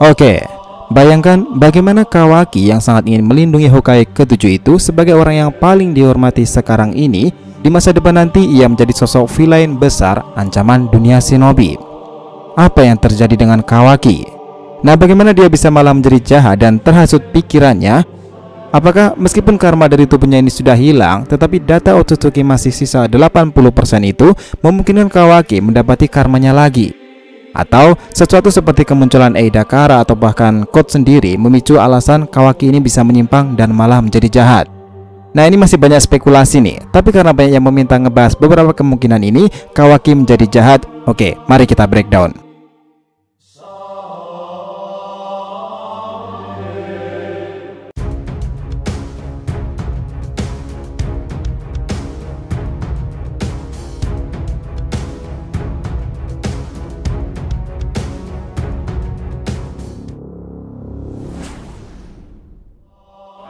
Oke, bayangkan bagaimana Kawaki yang sangat ingin melindungi Hokage ke-7 itu sebagai orang yang paling dihormati sekarang ini, di masa depan nanti ia menjadi sosok villain besar ancaman dunia shinobi. Apa yang terjadi dengan Kawaki? Nah, bagaimana dia bisa malah menjadi jahat dan terhasut pikirannya? Apakah meskipun karma dari tubuhnya ini sudah hilang, tetapi data Otsutsuki masih sisa 80% itu memungkinkan Kawaki mendapati karmanya lagi? Atau sesuatu seperti kemunculan Eidakara atau bahkan Code sendiri memicu alasan Kawaki ini bisa menyimpang dan malah menjadi jahat? Nah, ini masih banyak spekulasi nih, tapi karena banyak yang meminta ngebahas beberapa kemungkinan ini Kawaki menjadi jahat, oke, mari kita breakdown.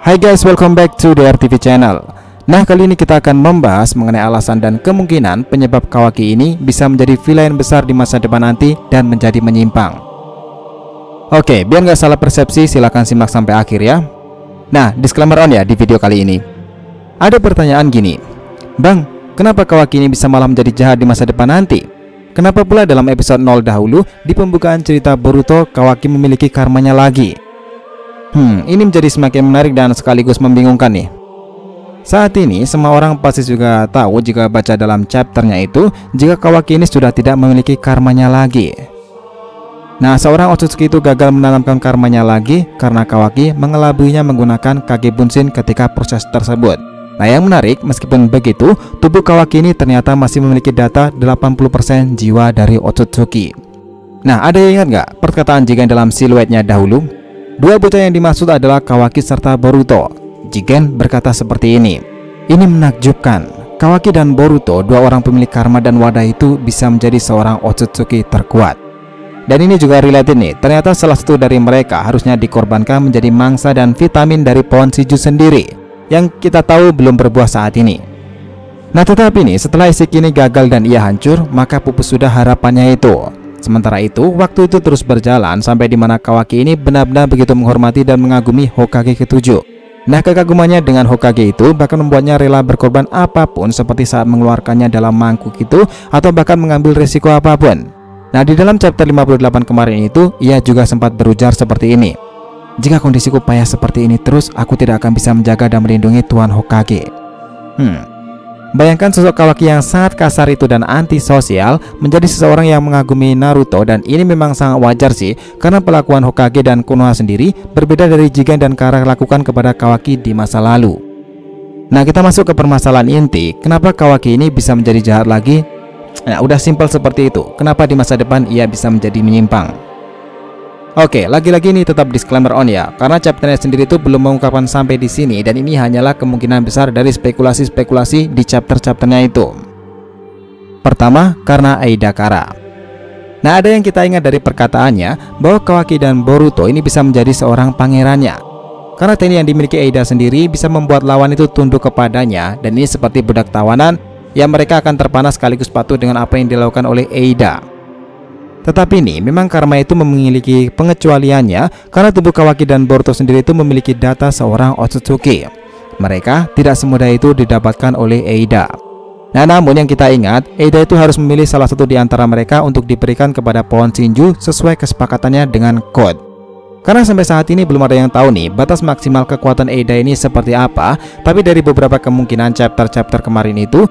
Hai guys, welcome back to the RTV channel. Nah, kali ini kita akan membahas mengenai alasan dan kemungkinan penyebab Kawaki ini bisa menjadi villain besar di masa depan nanti dan menjadi menyimpang. Oke, biar nggak salah persepsi, silahkan simak sampai akhir ya. Nah, disclaimer on ya di video kali ini. Ada pertanyaan gini, Bang, kenapa Kawaki ini bisa malah menjadi jahat di masa depan nanti? Kenapa pula dalam episode 0 dahulu di pembukaan cerita Boruto Kawaki memiliki karmanya lagi? Ini menjadi semakin menarik dan sekaligus membingungkan nih. Saat ini semua orang pasti juga tahu jika baca dalam chapternya itu jika Kawaki ini sudah tidak memiliki karmanya lagi. Nah, seorang Otsutsuki itu gagal menanamkan karmanya lagi karena Kawaki mengelabuinya menggunakan Kage Bunshin ketika proses tersebut. Nah, yang menarik, meskipun begitu, tubuh Kawaki ini ternyata masih memiliki data 80% jiwa dari Otsutsuki. Nah, ada yang ingat nggak perkataan Jigen dalam siluetnya dahulu? Dua bocah yang dimaksud adalah Kawaki serta Boruto. Jigen berkata seperti ini, "Ini menakjubkan. Kawaki dan Boruto, dua orang pemilik karma dan wadah itu bisa menjadi seorang Otsutsuki terkuat." Dan ini juga related nih, ternyata salah satu dari mereka harusnya dikorbankan menjadi mangsa dan vitamin dari pohon Shiju sendiri, yang kita tahu belum berbuah saat ini. Nah, tetapi nih, setelah Isshiki ini gagal dan ia hancur, maka pupus sudah harapannya itu. Sementara itu, waktu itu terus berjalan sampai di mana Kawaki ini benar-benar begitu menghormati dan mengagumi Hokage ke-7. Nah, kekagumannya dengan Hokage itu bahkan membuatnya rela berkorban apapun seperti saat mengeluarkannya dalam mangkuk itu atau bahkan mengambil risiko apapun. Nah, di dalam chapter 58 kemarin itu, ia juga sempat berujar seperti ini. "Jika kondisiku payah seperti ini terus, aku tidak akan bisa menjaga dan melindungi Tuan Hokage." Bayangkan sosok Kawaki yang sangat kasar itu dan antisosial menjadi seseorang yang mengagumi Naruto, dan ini memang sangat wajar sih karena pelakuan Hokage dan Konoha sendiri berbeda dari Jigen dan Kara lakukan kepada Kawaki di masa lalu. Nah, kita masuk ke permasalahan inti, kenapa Kawaki ini bisa menjadi jahat lagi? Nah, udah simpel seperti itu. Kenapa di masa depan ia bisa menjadi menyimpang? Oke, lagi-lagi ini tetap disclaimer on ya, karena chapternya sendiri itu belum mengungkapkan sampai di sini, dan ini hanyalah kemungkinan besar dari spekulasi-spekulasi di chapter-chapternya itu. Pertama, karena Eidakara. Nah, ada yang kita ingat dari perkataannya bahwa Kawaki dan Boruto ini bisa menjadi seorang pangerannya, karena teknik yang dimiliki Eida sendiri bisa membuat lawan itu tunduk kepadanya, dan ini seperti budak tawanan yang mereka akan terpana sekaligus patuh dengan apa yang dilakukan oleh Eida. Tetapi nih, memang karma itu memiliki pengecualiannya karena tubuh Kawaki dan Boruto sendiri itu memiliki data seorang Otsutsuki. Mereka tidak semudah itu didapatkan oleh Eida. Nah, namun yang kita ingat, Eida itu harus memilih salah satu di antara mereka untuk diberikan kepada pohon Shinju sesuai kesepakatannya dengan Code. Karena sampai saat ini belum ada yang tahu nih batas maksimal kekuatan Eida ini seperti apa, tapi dari beberapa kemungkinan chapter-chapter kemarin itu,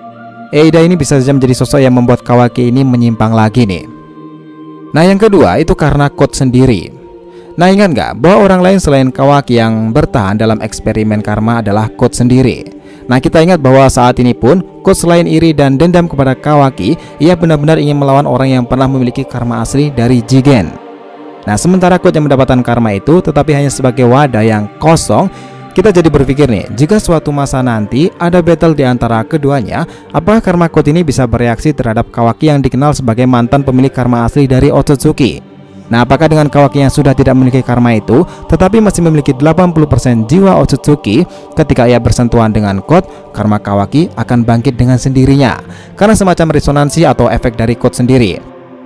Eida ini bisa saja menjadi sosok yang membuat Kawaki ini menyimpang lagi nih. Nah, yang kedua itu karena Code sendiri. Nah, ingat nggak bahwa orang lain selain Kawaki yang bertahan dalam eksperimen karma adalah Code sendiri. Nah, kita ingat bahwa saat ini pun Code selain iri dan dendam kepada Kawaki, ia benar-benar ingin melawan orang yang pernah memiliki karma asli dari Jigen. Nah, sementara Code yang mendapatkan karma itu tetapi hanya sebagai wadah yang kosong, kita jadi berpikir nih, jika suatu masa nanti ada battle di antara keduanya, apakah karma Code ini bisa bereaksi terhadap Kawaki yang dikenal sebagai mantan pemilik karma asli dari Otsutsuki? Nah, apakah dengan Kawaki yang sudah tidak memiliki karma itu tetapi masih memiliki 80% jiwa Otsutsuki, ketika ia bersentuhan dengan Code, karma Kawaki akan bangkit dengan sendirinya karena semacam resonansi atau efek dari Code sendiri?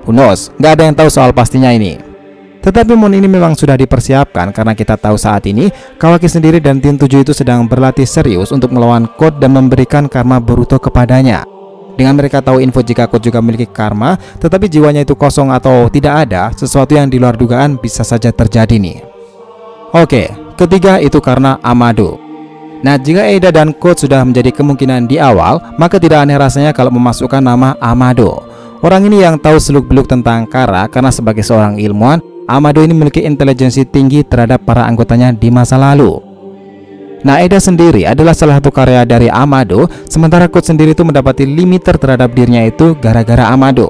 Who knows? Nggak ada yang tahu soal pastinya ini. Tetapi momen ini memang sudah dipersiapkan karena kita tahu saat ini Kawaki sendiri dan tim 7 itu sedang berlatih serius untuk melawan Code dan memberikan karma Boruto kepadanya. Dengan mereka tahu info jika Code juga memiliki karma, tetapi jiwanya itu kosong atau tidak ada, sesuatu yang di luar dugaan bisa saja terjadi nih. Oke, ketiga itu karena Amado. Nah, jika Eida dan Code sudah menjadi kemungkinan di awal, maka tidak aneh rasanya kalau memasukkan nama Amado. Orang ini yang tahu seluk-beluk tentang Kara karena sebagai seorang ilmuwan, Amado ini memiliki intelijensi tinggi terhadap para anggotanya di masa lalu. Nah, Eida sendiri adalah salah satu karya dari Amado, sementara Code sendiri itu mendapati limiter terhadap dirinya itu gara-gara Amado.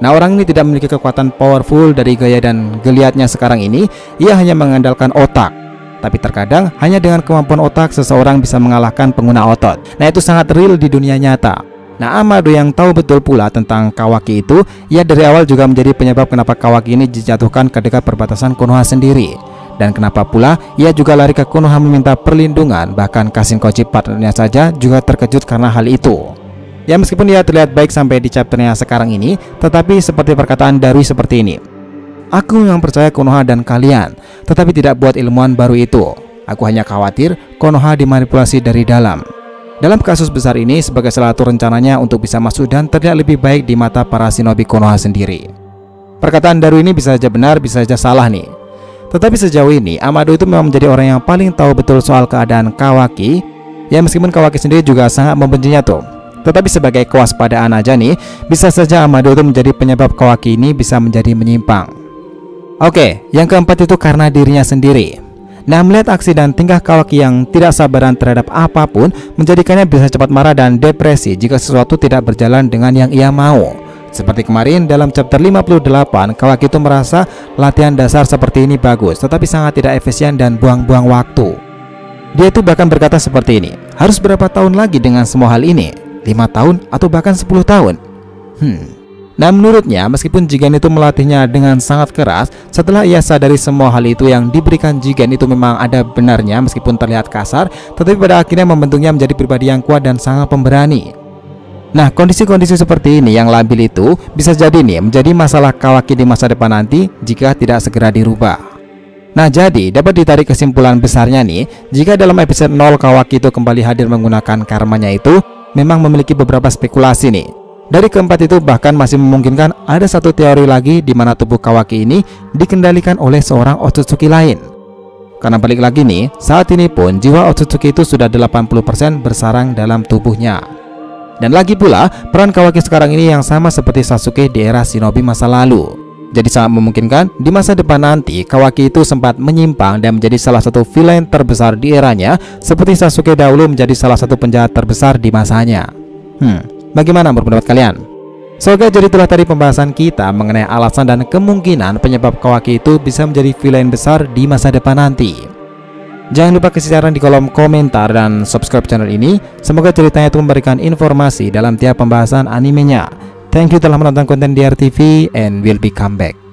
Nah, orang ini tidak memiliki kekuatan powerful dari gaya dan geliatnya sekarang ini, ia hanya mengandalkan otak. Tapi terkadang hanya dengan kemampuan otak seseorang bisa mengalahkan pengguna otot. Nah, itu sangat real di dunia nyata. Nah, Amado yang tahu betul pula tentang Kawaki itu, ia dari awal juga menjadi penyebab kenapa Kawaki ini dijatuhkan ke dekat perbatasan Konoha sendiri. Dan kenapa pula ia juga lari ke Konoha meminta perlindungan, bahkan Kashinkoji partnernya saja juga terkejut karena hal itu. Ya, meskipun ia terlihat baik sampai di chapternya sekarang ini, tetapi seperti perkataan Darui seperti ini. Aku memang percaya Konoha dan kalian, tetapi tidak buat ilmuwan baru itu. Aku hanya khawatir Konoha dimanipulasi dari dalam. Dalam kasus besar ini sebagai salah satu rencananya untuk bisa masuk dan terlihat lebih baik di mata para shinobi Konoha sendiri. Perkataan Darui ini bisa saja benar, bisa saja salah nih. Tetapi sejauh ini Amado itu memang menjadi orang yang paling tahu betul soal keadaan Kawaki. Ya, meskipun Kawaki sendiri juga sangat membencinya tuh. Tetapi sebagai kewaspadaan aja nih, bisa saja Amado itu menjadi penyebab Kawaki ini bisa menjadi menyimpang. Oke, yang keempat itu karena dirinya sendiri. Nah, melihat aksi dan tingkah Kawaki yang tidak sabaran terhadap apapun menjadikannya bisa cepat marah dan depresi jika sesuatu tidak berjalan dengan yang ia mau. Seperti kemarin dalam chapter 58, Kawaki itu merasa latihan dasar seperti ini bagus, tetapi sangat tidak efisien dan buang-buang waktu. Dia itu bahkan berkata seperti ini, harus berapa tahun lagi dengan semua hal ini? 5 tahun atau bahkan 10 tahun? Nah, menurutnya meskipun Jigen itu melatihnya dengan sangat keras, setelah ia sadari semua hal itu yang diberikan Jigen itu memang ada benarnya meskipun terlihat kasar, tetapi pada akhirnya membentuknya menjadi pribadi yang kuat dan sangat pemberani. Nah, kondisi-kondisi seperti ini yang labil itu bisa jadi nih menjadi masalah Kawaki di masa depan nanti jika tidak segera dirubah. Nah, jadi dapat ditarik kesimpulan besarnya nih, jika dalam episode 0 Kawaki itu kembali hadir menggunakan karmanya itu, memang memiliki beberapa spekulasi nih. Dari keempat itu bahkan masih memungkinkan ada satu teori lagi di mana tubuh Kawaki ini dikendalikan oleh seorang Otsutsuki lain. Karena balik lagi nih, saat ini pun jiwa Otsutsuki itu sudah 80% bersarang dalam tubuhnya. Dan lagi pula, peran Kawaki sekarang ini yang sama seperti Sasuke di era shinobi masa lalu. Jadi sangat memungkinkan di masa depan nanti Kawaki itu sempat menyimpang dan menjadi salah satu villain terbesar di eranya, seperti Sasuke dahulu menjadi salah satu penjahat terbesar di masanya. Bagaimana menurut pendapat kalian? Semoga jadi itulah tadi pembahasan kita mengenai alasan dan kemungkinan penyebab Kawaki itu bisa menjadi villain besar di masa depan nanti. Jangan lupa kasih saran di kolom komentar dan subscribe channel ini. Semoga ceritanya itu memberikan informasi dalam tiap pembahasan animenya. Thank you telah menonton konten DR TV and will be come back.